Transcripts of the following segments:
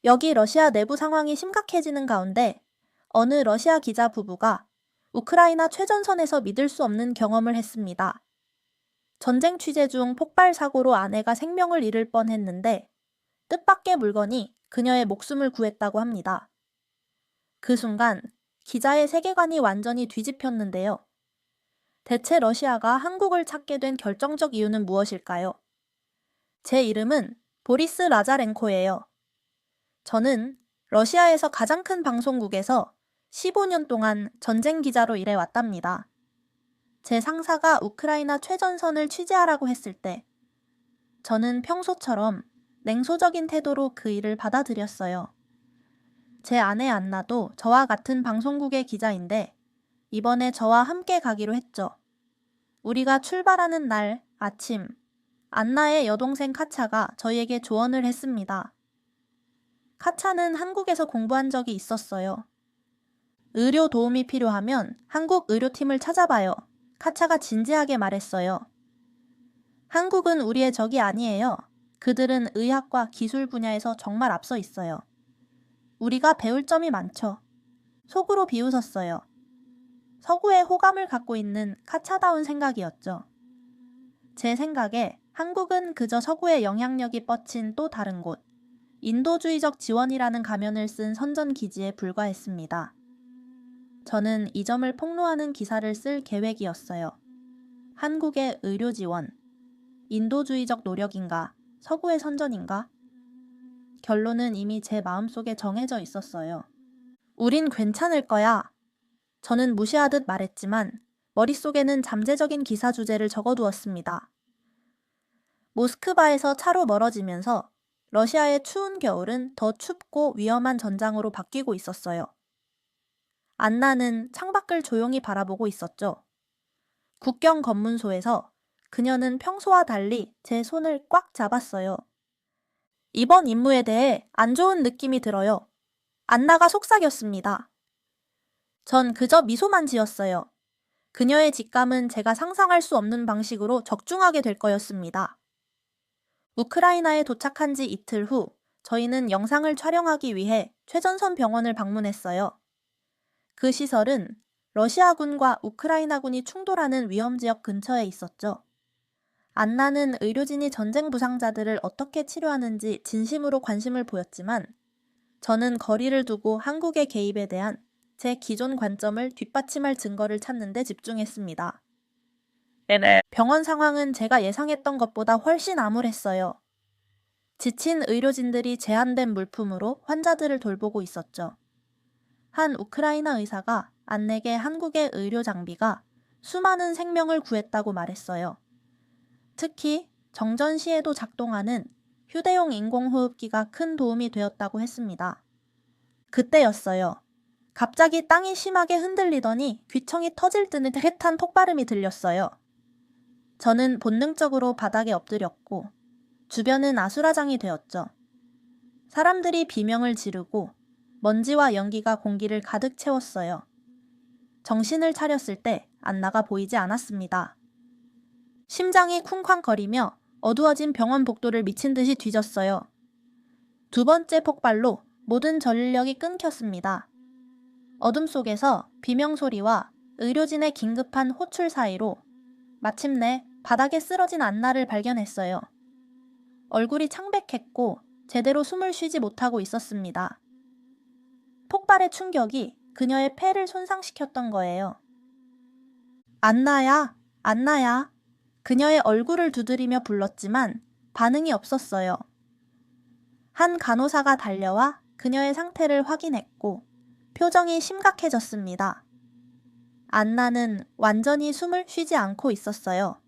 여기 러시아 내부 상황이 심각해지는 가운데 어느 러시아 기자 부부가 우크라이나 최전선에서 믿을 수 없는 경험을 했습니다. 전쟁 취재 중 폭발 사고로 아내가 생명을 잃을 뻔했는데 뜻밖의 물건이 그녀의 목숨을 구했다고 합니다. 그 순간 기자의 세계관이 완전히 뒤집혔는데요. 대체 러시아가 한국을 찾게 된 결정적 이유는 무엇일까요? 제 이름은 보리스 라자렌코예요. 저는 러시아에서 가장 큰 방송국에서 15년 동안 전쟁 기자로 일해왔답니다. 제 상사가 우크라이나 최전선을 취재하라고 했을 때 저는 평소처럼 냉소적인 태도로 그 일을 받아들였어요. 제 아내 안나도 저와 같은 방송국의 기자인데 이번에 저와 함께 가기로 했죠. 우리가 출발하는 날 아침, 안나의 여동생 카차가 저희에게 조언을 했습니다. 카차는 한국에서 공부한 적이 있었어요. 의료 도움이 필요하면 한국 의료팀을 찾아봐요. 카차가 진지하게 말했어요. 한국은 우리의 적이 아니에요. 그들은 의학과 기술 분야에서 정말 앞서 있어요. 우리가 배울 점이 많죠. 속으로 비웃었어요. 서구에 호감을 갖고 있는 카차다운 생각이었죠. 제 생각에 한국은 그저 서구의 영향력이 뻗친 또 다른 곳, 인도주의적 지원이라는 가면을 쓴 선전 기지에 불과했습니다. 저는 이 점을 폭로하는 기사를 쓸 계획이었어요. 한국의 의료 지원, 인도주의적 노력인가, 서구의 선전인가? 결론은 이미 제 마음속에 정해져 있었어요. 우린 괜찮을 거야. 저는 무시하듯 말했지만 머릿속에는 잠재적인 기사 주제를 적어두었습니다. 모스크바에서 차로 멀어지면서 러시아의 추운 겨울은 더 춥고 위험한 전장으로 바뀌고 있었어요. 안나는 창밖을 조용히 바라보고 있었죠. 국경 검문소에서 그녀는 평소와 달리 제 손을 꽉 잡았어요. 이번 임무에 대해 안 좋은 느낌이 들어요. 안나가 속삭였습니다. 전 그저 미소만 지었어요. 그녀의 직감은 제가 상상할 수 없는 방식으로 적중하게 될 거였습니다. 우크라이나에 도착한 지 이틀 후 저희는 영상을 촬영하기 위해 최전선 병원을 방문했어요. 그 시설은 러시아군과 우크라이나군이 충돌하는 위험지역 근처에 있었죠. 안나는 의료진이 전쟁 부상자들을 어떻게 치료하는지 진심으로 관심을 보였지만 저는 거리를 두고 한국의 개입에 대한 제 기존 관점을 뒷받침할 증거를 찾는 데 집중했습니다. 병원 상황은 제가 예상했던 것보다 훨씬 암울했어요. 지친 의료진들이 제한된 물품으로 환자들을 돌보고 있었죠. 한 우크라이나 의사가 안내게 한국의 의료 장비가 수많은 생명을 구했다고 말했어요. 특히 정전 시에도 작동하는 휴대용 인공호흡기가 큰 도움이 되었다고 했습니다. 그때였어요. 갑자기 땅이 심하게 흔들리더니 귀청이 터질 듯한 듯한 폭발음이 들렸어요. 저는 본능적으로 바닥에 엎드렸고 주변은 아수라장이 되었죠. 사람들이 비명을 지르고 먼지와 연기가 공기를 가득 채웠어요. 정신을 차렸을 때 안나가 보이지 않았습니다. 심장이 쿵쾅거리며 어두워진 병원 복도를 미친 듯이 뒤졌어요. 두 번째 폭발로 모든 전력이 끊겼습니다. 어둠 속에서 비명소리와 의료진의 긴급한 호출 사이로 마침내 바닥에 쓰러진 안나를 발견했어요. 얼굴이 창백했고 제대로 숨을 쉬지 못하고 있었습니다. 폭발의 충격이 그녀의 폐를 손상시켰던 거예요. 안나야, 안나야. 그녀의 얼굴을 두드리며 불렀지만 반응이 없었어요. 한 간호사가 달려와 그녀의 상태를 확인했고 표정이 심각해졌습니다. 안나는 완전히 숨을 쉬지 않고 있었어요.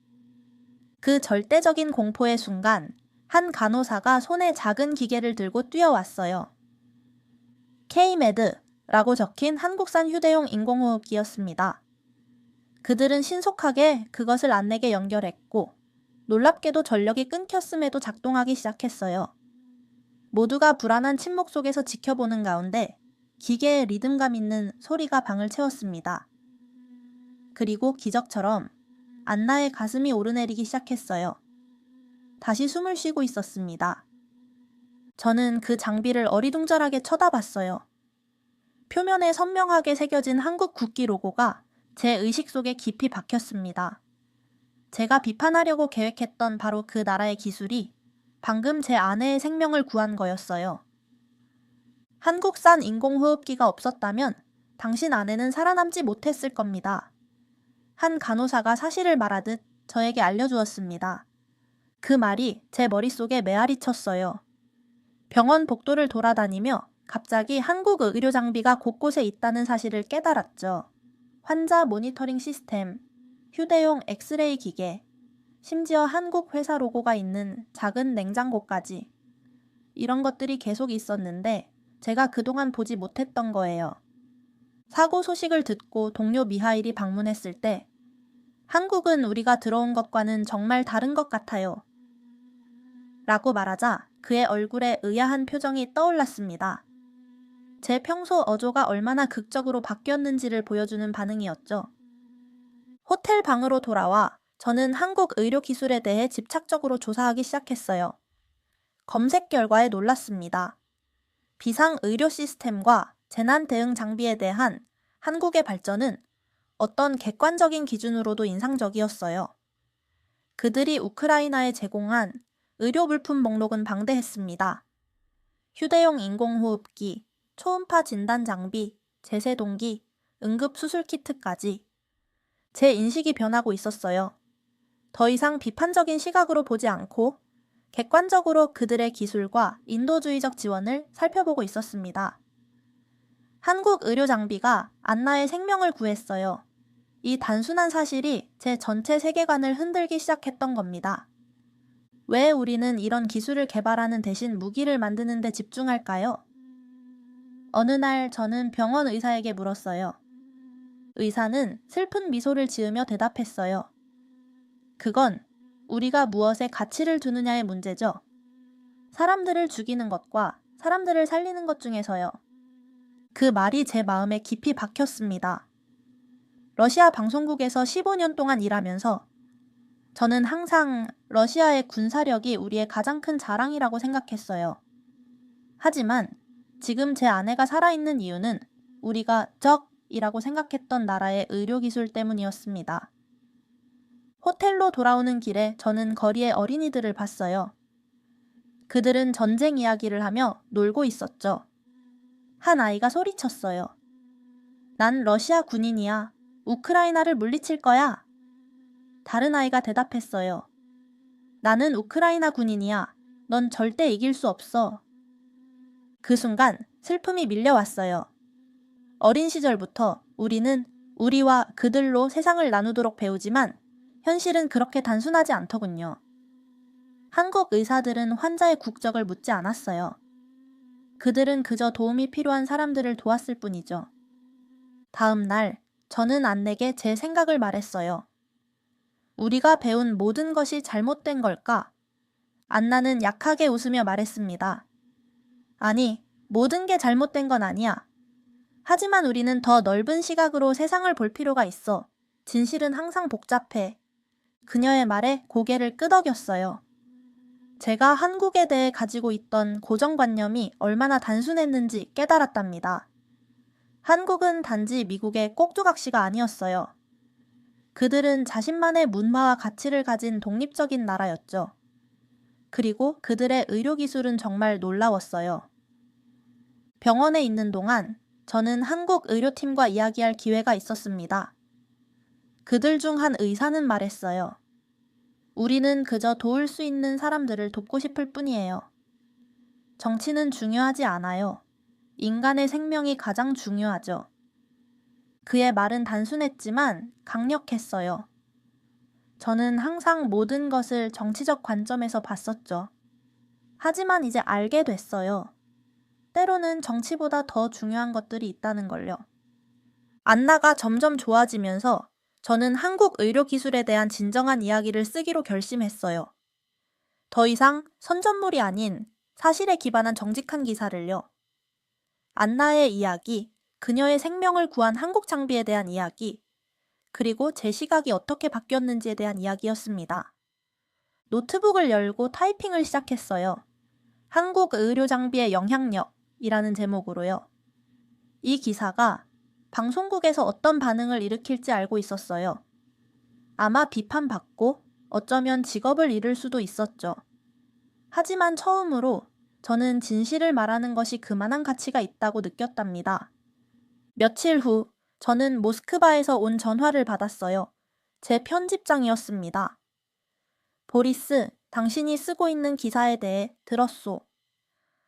그 절대적인 공포의 순간 한 간호사가 손에 작은 기계를 들고 뛰어왔어요. K-MED라고 적힌 한국산 휴대용 인공호흡기였습니다. 그들은 신속하게 그것을 안내게 연결했고 놀랍게도 전력이 끊겼음에도 작동하기 시작했어요. 모두가 불안한 침묵 속에서 지켜보는 가운데 기계의 리듬감 있는 소리가 방을 채웠습니다. 그리고 기적처럼 안나의 가슴이 오르내리기 시작했어요. 다시 숨을 쉬고 있었습니다. 저는 그 장비를 어리둥절하게 쳐다봤어요. 표면에 선명하게 새겨진 한국 국기 로고가 제 의식 속에 깊이 박혔습니다. 제가 비판하려고 계획했던 바로 그 나라의 기술이 방금 제 아내의 생명을 구한 거였어요. 한국산 인공호흡기가 없었다면 당신 아내는 살아남지 못했을 겁니다. 한 간호사가 사실을 말하듯 저에게 알려주었습니다. 그 말이 제 머릿속에 메아리 쳤어요. 병원 복도를 돌아다니며 갑자기 한국 의료 장비가 곳곳에 있다는 사실을 깨달았죠. 환자 모니터링 시스템, 휴대용 엑스레이 기계, 심지어 한국 회사 로고가 있는 작은 냉장고까지. 이런 것들이 계속 있었는데 제가 그동안 보지 못했던 거예요. 사고 소식을 듣고 동료 미하일이 방문했을 때 한국은 우리가 들어온 것과는 정말 다른 것 같아요. 라고 말하자 그의 얼굴에 의아한 표정이 떠올랐습니다. 제 평소 어조가 얼마나 극적으로 바뀌었는지를 보여주는 반응이었죠. 호텔 방으로 돌아와 저는 한국 의료 기술에 대해 집착적으로 조사하기 시작했어요. 검색 결과에 놀랐습니다. 비상 의료 시스템과 재난 대응 장비에 대한 한국의 발전은 어떤 객관적인 기준으로도 인상적이었어요. 그들이 우크라이나에 제공한 의료 물품 목록은 방대했습니다. 휴대용 인공호흡기, 초음파 진단 장비, 제세동기, 응급수술 키트까지. 제 인식이 변하고 있었어요. 더 이상 비판적인 시각으로 보지 않고 객관적으로 그들의 기술과 인도주의적 지원을 살펴보고 있었습니다. 한국 의료 장비가 안나의 생명을 구했어요. 이 단순한 사실이 제 전체 세계관을 흔들기 시작했던 겁니다. 왜 우리는 이런 기술을 개발하는 대신 무기를 만드는 데 집중할까요? 어느 날 저는 병원 의사에게 물었어요. 의사는 슬픈 미소를 지으며 대답했어요. 그건 우리가 무엇에 가치를 두느냐의 문제죠. 사람들을 죽이는 것과 사람들을 살리는 것 중에서요. 그 말이 제 마음에 깊이 박혔습니다. 러시아 방송국에서 15년 동안 일하면서 저는 항상 러시아의 군사력이 우리의 가장 큰 자랑이라고 생각했어요. 하지만 지금 제 아내가 살아있는 이유는 우리가 적이라고 생각했던 나라의 의료기술 때문이었습니다. 호텔로 돌아오는 길에 저는 거리의 어린이들을 봤어요. 그들은 전쟁 이야기를 하며 놀고 있었죠. 한 아이가 소리쳤어요. 난 러시아 군인이야. 우크라이나를 물리칠 거야. 다른 아이가 대답했어요. 나는 우크라이나 군인이야. 넌 절대 이길 수 없어. 그 순간 슬픔이 밀려왔어요. 어린 시절부터 우리는 우리와 그들로 세상을 나누도록 배우지만 현실은 그렇게 단순하지 않더군요. 한국 의사들은 환자의 국적을 묻지 않았어요. 그들은 그저 도움이 필요한 사람들을 도왔을 뿐이죠. 다음 날 저는 안내게 제 생각을 말했어요. 우리가 배운 모든 것이 잘못된 걸까? 안나는 약하게 웃으며 말했습니다. 아니, 모든 게 잘못된 건 아니야. 하지만 우리는 더 넓은 시각으로 세상을 볼 필요가 있어. 진실은 항상 복잡해. 그녀의 말에 고개를 끄덕였어요. 제가 한국에 대해 가지고 있던 고정관념이 얼마나 단순했는지 깨달았답니다. 한국은 단지 미국의 꼭두각시가 아니었어요. 그들은 자신만의 문화와 가치를 가진 독립적인 나라였죠. 그리고 그들의 의료기술은 정말 놀라웠어요. 병원에 있는 동안 저는 한국 의료팀과 이야기할 기회가 있었습니다. 그들 중 한 의사는 말했어요. 우리는 그저 도울 수 있는 사람들을 돕고 싶을 뿐이에요. 정치는 중요하지 않아요. 인간의 생명이 가장 중요하죠. 그의 말은 단순했지만 강력했어요. 저는 항상 모든 것을 정치적 관점에서 봤었죠. 하지만 이제 알게 됐어요. 때로는 정치보다 더 중요한 것들이 있다는 걸요. 안나가 점점 좋아지면서 저는 한국 의료기술에 대한 진정한 이야기를 쓰기로 결심했어요. 더 이상 선전물이 아닌 사실에 기반한 정직한 기사를요. 안나의 이야기, 그녀의 생명을 구한 한국 장비에 대한 이야기, 그리고 제 시각이 어떻게 바뀌었는지에 대한 이야기였습니다. 노트북을 열고 타이핑을 시작했어요. 한국 의료 장비의 영향력이라는 제목으로요. 이 기사가 방송국에서 어떤 반응을 일으킬지 알고 있었어요. 아마 비판받고 어쩌면 직업을 잃을 수도 있었죠. 하지만 처음으로 저는 진실을 말하는 것이 그만한 가치가 있다고 느꼈답니다. 며칠 후 저는 모스크바에서 온 전화를 받았어요. 제 편집장이었습니다. 보리스, 당신이 쓰고 있는 기사에 대해 들었소.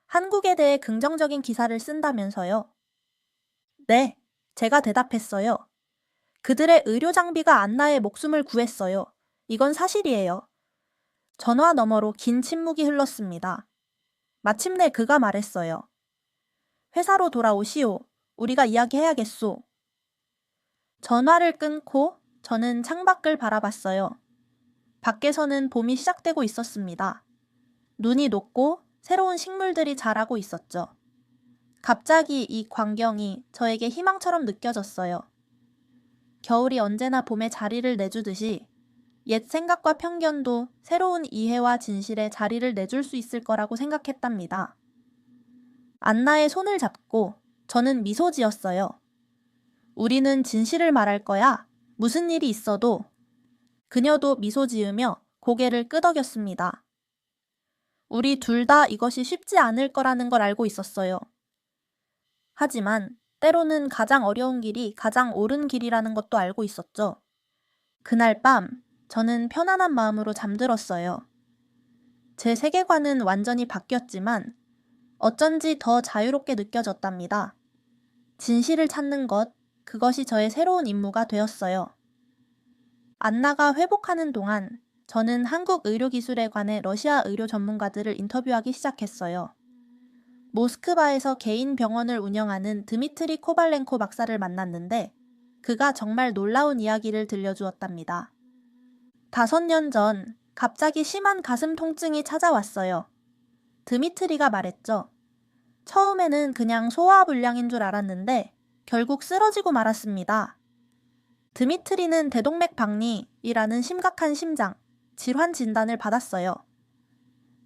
한국에 대해 긍정적인 기사를 쓴다면서요. 네, 제가 대답했어요. 그들의 의료 장비가 안나의 목숨을 구했어요. 이건 사실이에요. 전화 너머로 긴 침묵이 흘렀습니다. 마침내 그가 말했어요. 회사로 돌아오시오. 우리가 이야기해야겠소. 전화를 끊고 저는 창밖을 바라봤어요. 밖에서는 봄이 시작되고 있었습니다. 눈이 녹고 새로운 식물들이 자라고 있었죠. 갑자기 이 광경이 저에게 희망처럼 느껴졌어요. 겨울이 언제나 봄에 자리를 내주듯이 옛 생각과 편견도 새로운 이해와 진실에 자리를 내줄 수 있을 거라고 생각했답니다. 안나의 손을 잡고 저는 미소 지었어요. 우리는 진실을 말할 거야. 무슨 일이 있어도. 그녀도 미소 지으며 고개를 끄덕였습니다. 우리 둘 다 이것이 쉽지 않을 거라는 걸 알고 있었어요. 하지만 때로는 가장 어려운 길이 가장 옳은 길이라는 것도 알고 있었죠. 그날 밤 저는 편안한 마음으로 잠들었어요. 제 세계관은 완전히 바뀌었지만 어쩐지 더 자유롭게 느껴졌답니다. 진실을 찾는 것, 그것이 저의 새로운 임무가 되었어요. 안나가 회복하는 동안 저는 한국 의료기술에 관해 러시아 의료 전문가들을 인터뷰하기 시작했어요. 모스크바에서 개인 병원을 운영하는 드미트리 코발렌코 박사를 만났는데 그가 정말 놀라운 이야기를 들려주었답니다. 5년 전 갑자기 심한 가슴 통증이 찾아왔어요. 드미트리가 말했죠. 처음에는 그냥 소화불량인 줄 알았는데 결국 쓰러지고 말았습니다. 드미트리는 대동맥 박리이라는 심각한 심장, 질환 진단을 받았어요.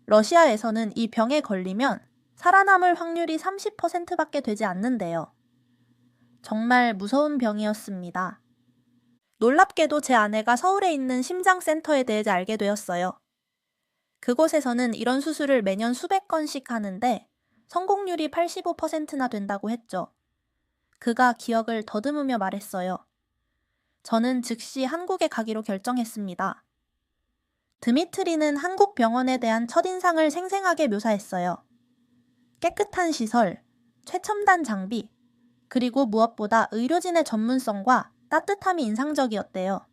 러시아에서는 이 병에 걸리면 살아남을 확률이 30%밖에 되지 않는데요. 정말 무서운 병이었습니다. 놀랍게도 제 아내가 서울에 있는 심장센터에 대해 알게 되었어요. 그곳에서는 이런 수술을 매년 수백 건씩 하는데 성공률이 85%나 된다고 했죠. 그가 기억을 더듬으며 말했어요. 저는 즉시 한국에 가기로 결정했습니다. 드미트리는 한국 병원에 대한 첫인상을 생생하게 묘사했어요. 깨끗한 시설, 최첨단 장비, 그리고 무엇보다 의료진의 전문성과 따뜻함이 인상적이었대요.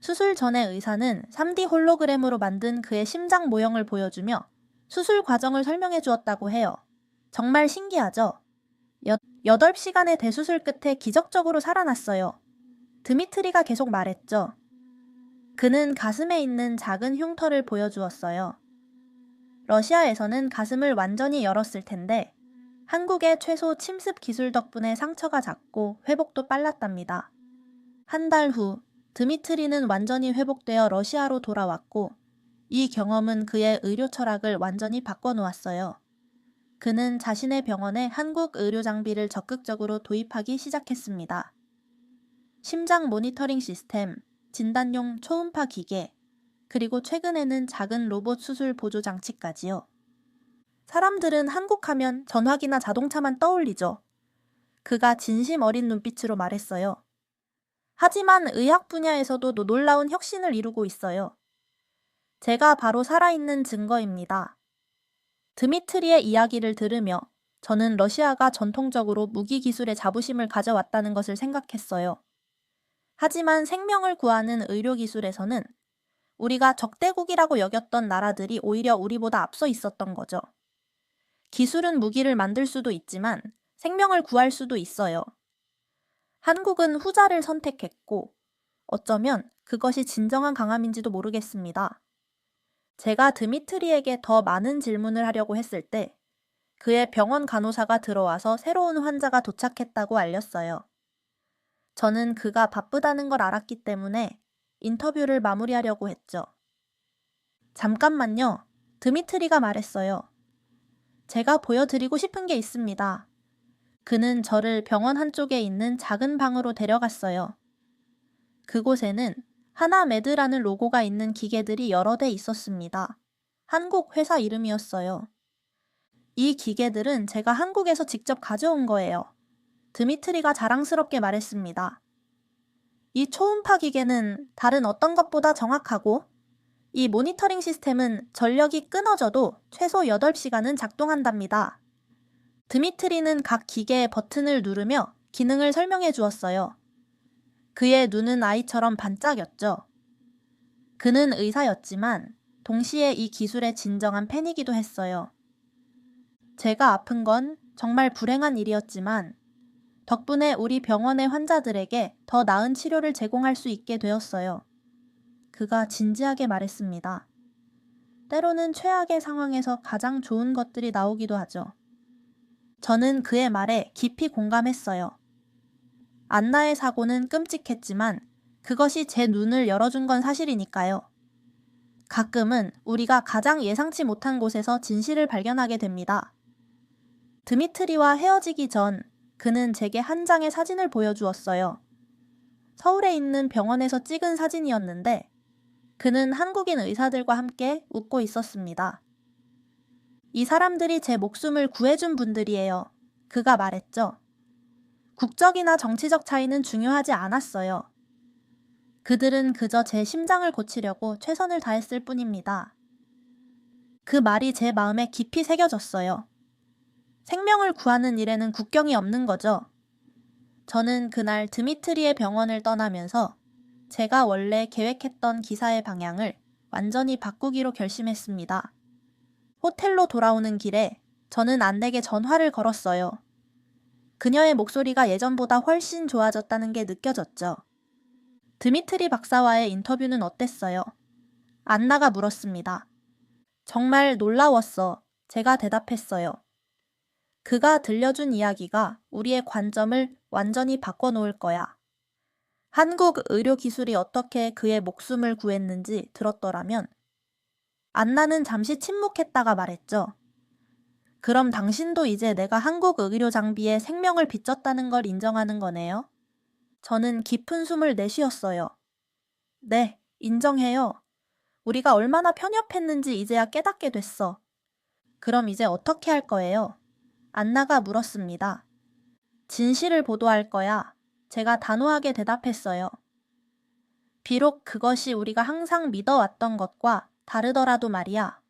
수술 전에 의사는 3D 홀로그램으로 만든 그의 심장 모형을 보여주며 수술 과정을 설명해 주었다고 해요. 정말 신기하죠? 8시간의 대수술 끝에 기적적으로 살아났어요. 드미트리가 계속 말했죠. 그는 가슴에 있는 작은 흉터를 보여주었어요. 러시아에서는 가슴을 완전히 열었을 텐데 한국의 최소 침습 기술 덕분에 상처가 작고 회복도 빨랐답니다. 한 달 후 드미트리는 완전히 회복되어 러시아로 돌아왔고 이 경험은 그의 의료 철학을 완전히 바꿔놓았어요. 그는 자신의 병원에 한국 의료 장비를 적극적으로 도입하기 시작했습니다. 심장 모니터링 시스템, 진단용 초음파 기계, 그리고 최근에는 작은 로봇 수술 보조 장치까지요. 사람들은 한국 하면 전화기나 자동차만 떠올리죠. 그가 진심 어린 눈빛으로 말했어요. 하지만 의학 분야에서도 놀라운 혁신을 이루고 있어요. 제가 바로 살아있는 증거입니다. 드미트리의 이야기를 들으며 저는 러시아가 전통적으로 무기 기술의 자부심을 가져왔다는 것을 생각했어요. 하지만 생명을 구하는 의료 기술에서는 우리가 적대국이라고 여겼던 나라들이 오히려 우리보다 앞서 있었던 거죠. 기술은 무기를 만들 수도 있지만 생명을 구할 수도 있어요. 한국은 후자를 선택했고 어쩌면 그것이 진정한 강함인지도 모르겠습니다. 제가 드미트리에게 더 많은 질문을 하려고 했을 때 그의 병원 간호사가 들어와서 새로운 환자가 도착했다고 알렸어요. 저는 그가 바쁘다는 걸 알았기 때문에 인터뷰를 마무리하려고 했죠. 잠깐만요. 드미트리가 말했어요. 제가 보여드리고 싶은 게 있습니다. 그는 저를 병원 한쪽에 있는 작은 방으로 데려갔어요. 그곳에는 하나메드라는 로고가 있는 기계들이 여러 대 있었습니다. 한국 회사 이름이었어요. 이 기계들은 제가 한국에서 직접 가져온 거예요. 드미트리가 자랑스럽게 말했습니다. 이 초음파 기계는 다른 어떤 것보다 정확하고 이 모니터링 시스템은 전력이 끊어져도 최소 8시간은 작동한답니다. 드미트리는 각 기계의 버튼을 누르며 기능을 설명해 주었어요. 그의 눈은 아이처럼 반짝였죠. 그는 의사였지만 동시에 이 기술의 진정한 팬이기도 했어요. 제가 아픈 건 정말 불행한 일이었지만 덕분에 우리 병원의 환자들에게 더 나은 치료를 제공할 수 있게 되었어요. 그가 진지하게 말했습니다. 때로는 최악의 상황에서 가장 좋은 것들이 나오기도 하죠. 저는 그의 말에 깊이 공감했어요. 안나의 사고는 끔찍했지만 그것이 제 눈을 열어준 건 사실이니까요. 가끔은 우리가 가장 예상치 못한 곳에서 진실을 발견하게 됩니다. 드미트리와 헤어지기 전 그는 제게 한 장의 사진을 보여주었어요. 서울에 있는 병원에서 찍은 사진이었는데 그는 한국인 의사들과 함께 웃고 있었습니다. 이 사람들이 제 목숨을 구해준 분들이에요. 그가 말했죠. 국적이나 정치적 차이는 중요하지 않았어요. 그들은 그저 제 심장을 고치려고 최선을 다했을 뿐입니다. 그 말이 제 마음에 깊이 새겨졌어요. 생명을 구하는 일에는 국경이 없는 거죠. 저는 그날 드미트리의 병원을 떠나면서 제가 원래 계획했던 기사의 방향을 완전히 바꾸기로 결심했습니다. 호텔로 돌아오는 길에 저는 안내에게 전화를 걸었어요. 그녀의 목소리가 예전보다 훨씬 좋아졌다는 게 느껴졌죠. 드미트리 박사와의 인터뷰는 어땠어요? 안나가 물었습니다. 정말 놀라웠어. 제가 대답했어요. 그가 들려준 이야기가 우리의 관점을 완전히 바꿔놓을 거야. 한국 의료 기술이 어떻게 그의 목숨을 구했는지 들었더라면 안나는 잠시 침묵했다가 말했죠. 그럼 당신도 이제 내가 한국 의료 장비에 생명을 빚졌다는 걸 인정하는 거네요? 저는 깊은 숨을 내쉬었어요. 네, 인정해요. 우리가 얼마나 편협했는지 이제야 깨닫게 됐어. 그럼 이제 어떻게 할 거예요? 안나가 물었습니다. 진실을 보도할 거야. 제가 단호하게 대답했어요. 비록 그것이 우리가 항상 믿어왔던 것과 다르더라도 말이야.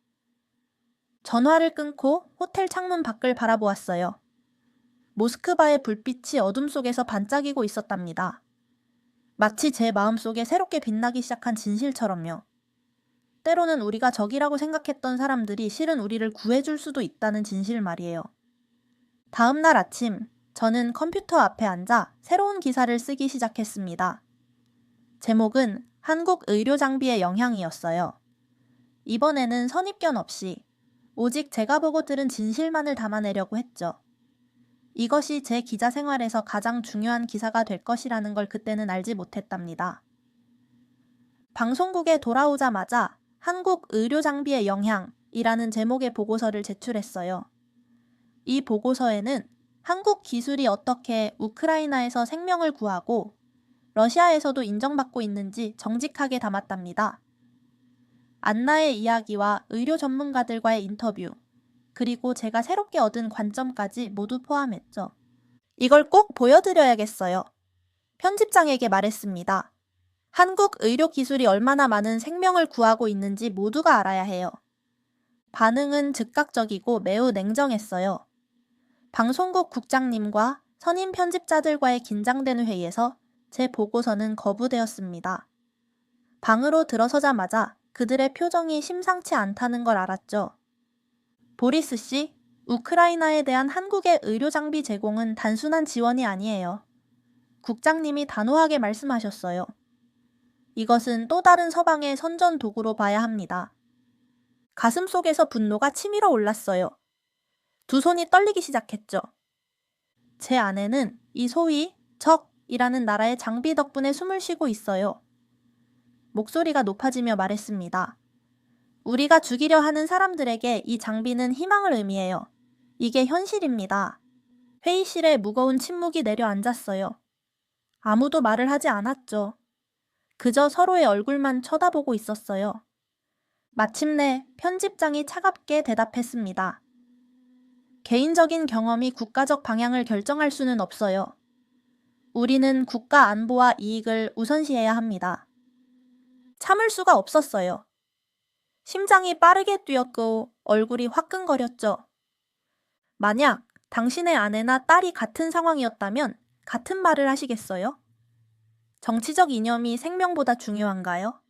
전화를 끊고 호텔 창문 밖을 바라보았어요. 모스크바의 불빛이 어둠 속에서 반짝이고 있었답니다. 마치 제 마음속에 새롭게 빛나기 시작한 진실처럼요. 때로는 우리가 적이라고 생각했던 사람들이 실은 우리를 구해줄 수도 있다는 진실 말이에요. 다음 날 아침, 저는 컴퓨터 앞에 앉아 새로운 기사를 쓰기 시작했습니다. 제목은 한국 의료 장비의 영향이었어요. 이번에는 선입견 없이 오직 제가 보고 들은 진실만을 담아내려고 했죠. 이것이 제 기자 생활에서 가장 중요한 기사가 될 것이라는 걸 그때는 알지 못했답니다. 방송국에 돌아오자마자 한국 의료 장비의 영향이라는 제목의 보고서를 제출했어요. 이 보고서에는 한국 기술이 어떻게 우크라이나에서 생명을 구하고 러시아에서도 인정받고 있는지 정직하게 담았답니다. 안나의 이야기와 의료 전문가들과의 인터뷰, 그리고 제가 새롭게 얻은 관점까지 모두 포함했죠. 이걸 꼭 보여드려야겠어요. 편집장에게 말했습니다. 한국 의료 기술이 얼마나 많은 생명을 구하고 있는지 모두가 알아야 해요. 반응은 즉각적이고 매우 냉정했어요. 방송국 국장님과 선임 편집자들과의 긴장되는 회의에서 제 보고서는 거부되었습니다. 방으로 들어서자마자 그들의 표정이 심상치 않다는 걸 알았죠. 보리스 씨, 우크라이나에 대한 한국의 의료 장비 제공은 단순한 지원이 아니에요. 국장님이 단호하게 말씀하셨어요. 이것은 또 다른 서방의 선전 도구로 봐야 합니다. 가슴 속에서 분노가 치밀어 올랐어요. 두 손이 떨리기 시작했죠. 제 아내는 이 소위 적이라는 나라의 장비 덕분에 숨을 쉬고 있어요. 목소리가 높아지며 말했습니다. 우리가 죽이려 하는 사람들에게 이 장비는 희망을 의미해요. 이게 현실입니다. 회의실에 무거운 침묵이 내려앉았어요. 아무도 말을 하지 않았죠. 그저 서로의 얼굴만 쳐다보고 있었어요. 마침내 편집장이 차갑게 대답했습니다. 개인적인 경험이 국가적 방향을 결정할 수는 없어요. 우리는 국가 안보와 이익을 우선시해야 합니다. 참을 수가 없었어요. 심장이 빠르게 뛰었고 얼굴이 화끈거렸죠. 만약 당신의 아내나 딸이 같은 상황이었다면 같은 말을 하시겠어요? 정치적 이념이 생명보다 중요한가요?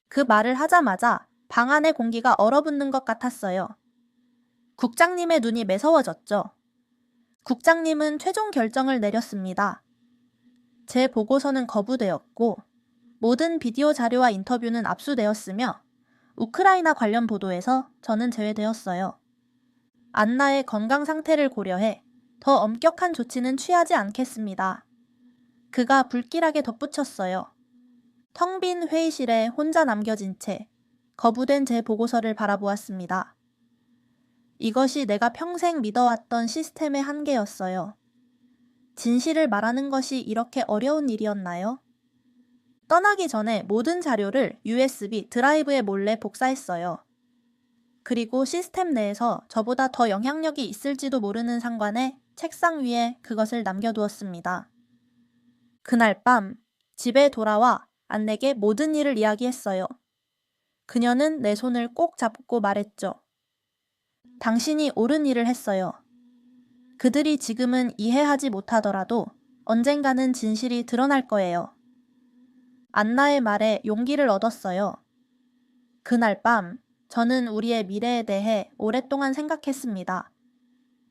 그 말을 하자마자 방 안의 공기가 얼어붙는 것 같았어요. 국장님의 눈이 매서워졌죠. 국장님은 최종 결정을 내렸습니다. 제 보고서는 거부되었고 모든 비디오 자료와 인터뷰는 압수되었으며 우크라이나 관련 보도에서 저는 제외되었어요. 안나의 건강 상태를 고려해 더 엄격한 조치는 취하지 않겠습니다. 그가 불길하게 덧붙였어요. 텅 빈 회의실에 혼자 남겨진 채 거부된 제 보고서를 바라보았습니다. 이것이 내가 평생 믿어왔던 시스템의 한계였어요. 진실을 말하는 것이 이렇게 어려운 일이었나요? 떠나기 전에 모든 자료를 USB 드라이브에 몰래 복사했어요. 그리고 시스템 내에서 저보다 더 영향력이 있을지도 모르는 상관에 책상 위에 그것을 남겨두었습니다. 그날 밤 집에 돌아와 안내게 모든 일을 이야기했어요. 그녀는 내 손을 꼭 잡고 말했죠. 당신이 옳은 일을 했어요. 그들이 지금은 이해하지 못하더라도 언젠가는 진실이 드러날 거예요. 안나의 말에 용기를 얻었어요. 그날 밤 저는 우리의 미래에 대해 오랫동안 생각했습니다.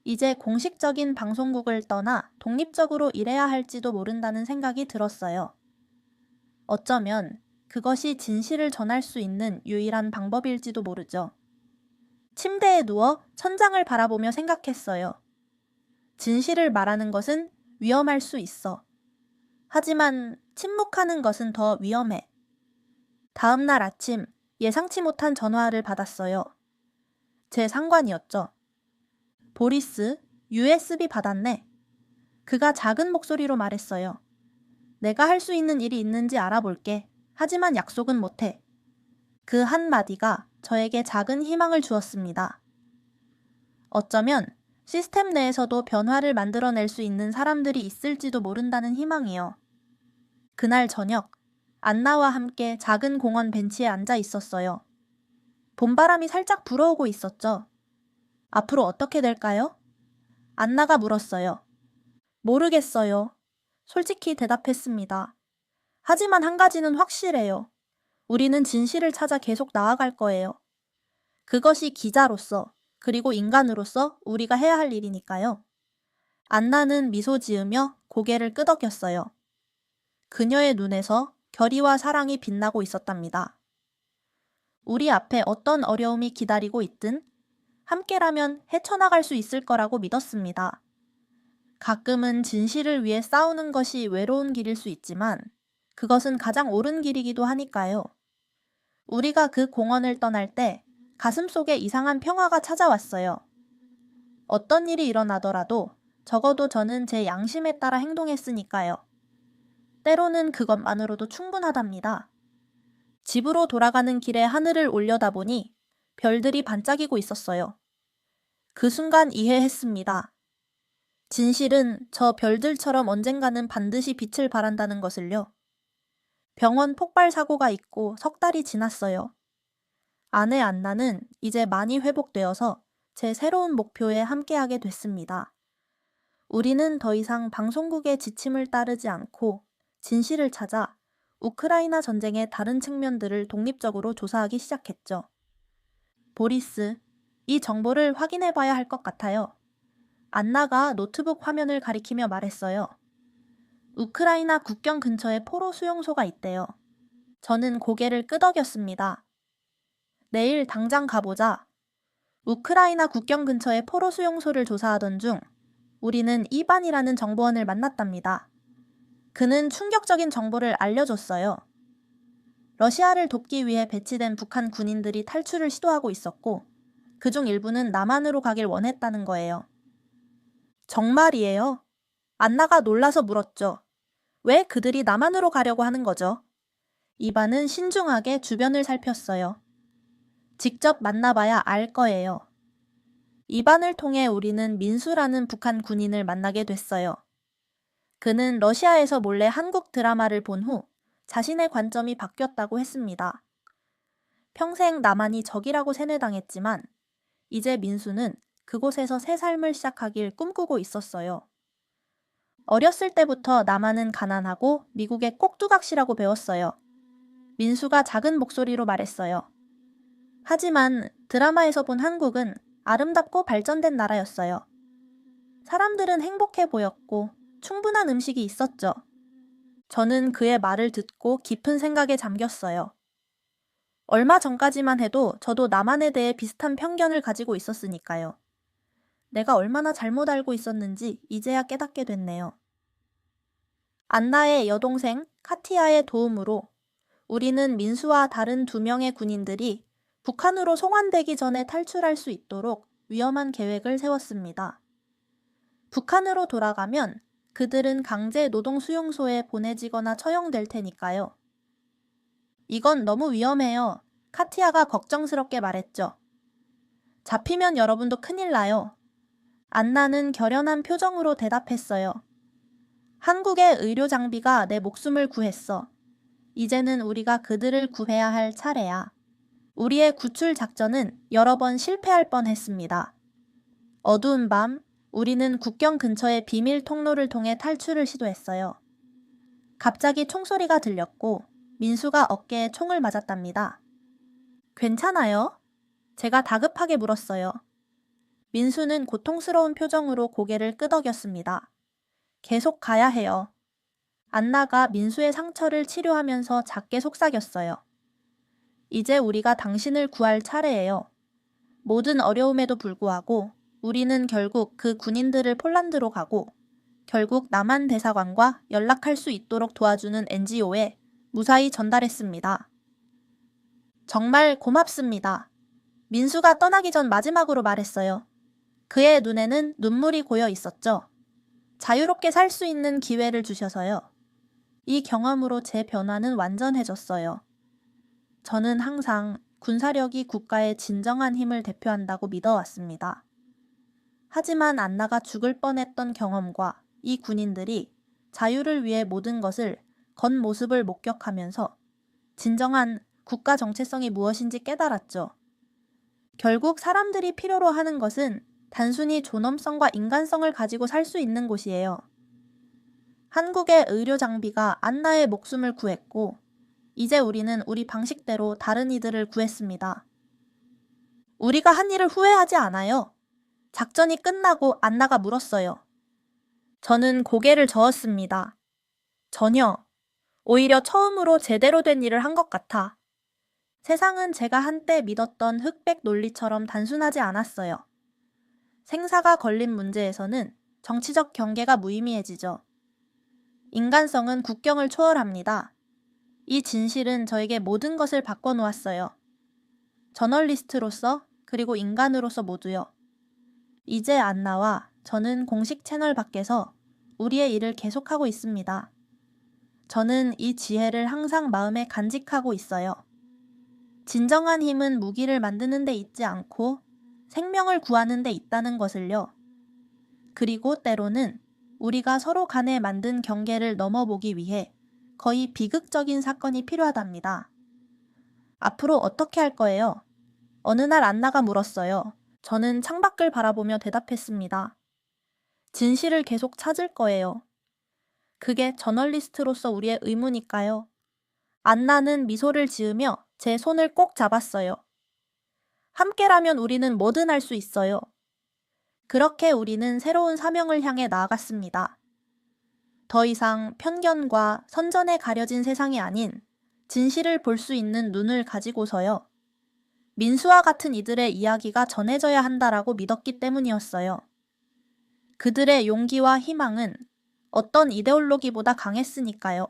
이제 공식적인 방송국을 떠나 독립적으로 일해야 할지도 모른다는 생각이 들었어요. 어쩌면 그것이 진실을 전할 수 있는 유일한 방법일지도 모르죠. 침대에 누워 천장을 바라보며 생각했어요. 진실을 말하는 것은 위험할 수 있어. 하지만 침묵하는 것은 더 위험해. 다음 날 아침 예상치 못한 전화를 받았어요. 제 상관이었죠. 보리스, USB 받았네. 그가 작은 목소리로 말했어요. 내가 할 수 있는 일이 있는지 알아볼게. 하지만 약속은 못해. 그 한마디가 저에게 작은 희망을 주었습니다. 어쩌면 시스템 내에서도 변화를 만들어낼 수 있는 사람들이 있을지도 모른다는 희망이요. 그날 저녁, 안나와 함께 작은 공원 벤치에 앉아 있었어요. 봄바람이 살짝 불어오고 있었죠. 앞으로 어떻게 될까요? 안나가 물었어요. 모르겠어요. 솔직히 대답했습니다. 하지만 한 가지는 확실해요. 우리는 진실을 찾아 계속 나아갈 거예요. 그것이 기자로서, 그리고 인간으로서 우리가 해야 할 일이니까요. 안나는 미소 지으며 고개를 끄덕였어요. 그녀의 눈에서 결의와 사랑이 빛나고 있었답니다. 우리 앞에 어떤 어려움이 기다리고 있든 함께라면 헤쳐나갈 수 있을 거라고 믿었습니다. 가끔은 진실을 위해 싸우는 것이 외로운 길일 수 있지만 그것은 가장 옳은 길이기도 하니까요. 우리가 그 공원을 떠날 때 가슴속에 이상한 평화가 찾아왔어요. 어떤 일이 일어나더라도 적어도 저는 제 양심에 따라 행동했으니까요. 때로는 그것만으로도 충분하답니다. 집으로 돌아가는 길에 하늘을 올려다보니 별들이 반짝이고 있었어요. 그 순간 이해했습니다. 진실은 저 별들처럼 언젠가는 반드시 빛을 발한다는 것을요. 병원 폭발 사고가 있고 석 달이 지났어요. 아내 안나는 이제 많이 회복되어서 제 새로운 목표에 함께하게 됐습니다. 우리는 더 이상 방송국의 지침을 따르지 않고 진실을 찾아 우크라이나 전쟁의 다른 측면들을 독립적으로 조사하기 시작했죠. 보리스, 이 정보를 확인해 봐야 할 것 같아요. 안나가 노트북 화면을 가리키며 말했어요. 우크라이나 국경 근처에 포로 수용소가 있대요. 저는 고개를 끄덕였습니다. 내일 당장 가보자. 우크라이나 국경 근처의 포로 수용소를 조사하던 중 우리는 이반이라는 정보원을 만났답니다. 그는 충격적인 정보를 알려줬어요. 러시아를 돕기 위해 배치된 북한 군인들이 탈출을 시도하고 있었고 그중 일부는 남한으로 가길 원했다는 거예요. 정말이에요? 안나가 놀라서 물었죠. 왜 그들이 남한으로 가려고 하는 거죠? 이반은 신중하게 주변을 살폈어요. 직접 만나봐야 알 거예요. 이반을 통해 우리는 민수라는 북한 군인을 만나게 됐어요. 그는 러시아에서 몰래 한국 드라마를 본 후 자신의 관점이 바뀌었다고 했습니다. 평생 남한이 적이라고 세뇌당했지만 이제 민수는 그곳에서 새 삶을 시작하길 꿈꾸고 있었어요. 어렸을 때부터 남한은 가난하고 미국의 꼭두각시라고 배웠어요. 민수가 작은 목소리로 말했어요. 하지만 드라마에서 본 한국은 아름답고 발전된 나라였어요. 사람들은 행복해 보였고 충분한 음식이 있었죠. 저는 그의 말을 듣고 깊은 생각에 잠겼어요. 얼마 전까지만 해도 저도 남한에 대해 비슷한 편견을 가지고 있었으니까요. 내가 얼마나 잘못 알고 있었는지 이제야 깨닫게 됐네요. 안나의 여동생 카티아의 도움으로 우리는 민수와 다른 2명의 군인들이 북한으로 송환되기 전에 탈출할 수 있도록 위험한 계획을 세웠습니다. 북한으로 돌아가면 그들은 강제 노동 수용소에 보내지거나 처형될 테니까요. 이건 너무 위험해요. 카티아가 걱정스럽게 말했죠. 잡히면 여러분도 큰일 나요. 안나는 결연한 표정으로 대답했어요. 한국의 의료 장비가 내 목숨을 구했어. 이제는 우리가 그들을 구해야 할 차례야. 우리의 구출 작전은 여러 번 실패할 뻔했습니다. 어두운 밤, 우리는 국경 근처의 비밀 통로를 통해 탈출을 시도했어요. 갑자기 총소리가 들렸고 민수가 어깨에 총을 맞았답니다. 괜찮아요? 제가 다급하게 물었어요. 민수는 고통스러운 표정으로 고개를 끄덕였습니다. 계속 가야 해요. 안나가 민수의 상처를 치료하면서 작게 속삭였어요. 이제 우리가 당신을 구할 차례예요. 모든 어려움에도 불구하고 우리는 결국 그 군인들을 폴란드로 가고 결국 남한 대사관과 연락할 수 있도록 도와주는 NGO에 무사히 전달했습니다. 정말 고맙습니다. 민수가 떠나기 전 마지막으로 말했어요. 그의 눈에는 눈물이 고여 있었죠. 자유롭게 살 수 있는 기회를 주셔서요. 이 경험으로 제 변화는 완전해졌어요. 저는 항상 군사력이 국가의 진정한 힘을 대표한다고 믿어왔습니다. 하지만 안나가 죽을 뻔했던 경험과 이 군인들이 자유를 위해 모든 것을 건 모습을 목격하면서 진정한 국가 정체성이 무엇인지 깨달았죠. 결국 사람들이 필요로 하는 것은 단순히 존엄성과 인간성을 가지고 살 수 있는 곳이에요. 한국의 의료 장비가 안나의 목숨을 구했고 이제 우리는 우리 방식대로 다른 이들을 구했습니다. 우리가 한 일을 후회하지 않아요. 작전이 끝나고 안나가 물었어요. 저는 고개를 저었습니다. 전혀. 오히려 처음으로 제대로 된 일을 한 것 같아. 세상은 제가 한때 믿었던 흑백 논리처럼 단순하지 않았어요. 생사가 걸린 문제에서는 정치적 경계가 무의미해지죠. 인간성은 국경을 초월합니다. 이 진실은 저에게 모든 것을 바꿔놓았어요. 저널리스트로서 그리고 인간으로서 모두요. 이제 안나와 저는 공식 채널 밖에서 우리의 일을 계속하고 있습니다. 저는 이 지혜를 항상 마음에 간직하고 있어요. 진정한 힘은 무기를 만드는 데 있지 않고 생명을 구하는 데 있다는 것을요. 그리고 때로는 우리가 서로 간에 만든 경계를 넘어보기 위해 거의 비극적인 사건이 필요하답니다. 앞으로 어떻게 할 거예요? 어느 날 안나가 물었어요. 저는 창밖을 바라보며 대답했습니다. 진실을 계속 찾을 거예요. 그게 저널리스트로서 우리의 의무니까요. 안나는 미소를 지으며 제 손을 꼭 잡았어요. 함께라면 우리는 뭐든 할 수 있어요. 그렇게 우리는 새로운 사명을 향해 나아갔습니다. 더 이상 편견과 선전에 가려진 세상이 아닌 진실을 볼 수 있는 눈을 가지고서요. 민수와 같은 이들의 이야기가 전해져야 한다라고 믿었기 때문이었어요. 그들의 용기와 희망은 어떤 이데올로기보다 강했으니까요.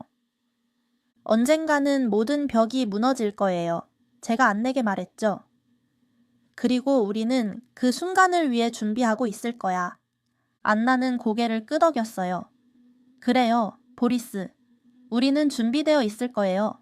언젠가는 모든 벽이 무너질 거예요. 제가 안내게 말했죠. 그리고 우리는 그 순간을 위해 준비하고 있을 거야. 안나는 고개를 끄덕였어요. 그래요, 보리스. 우리는 준비되어 있을 거예요.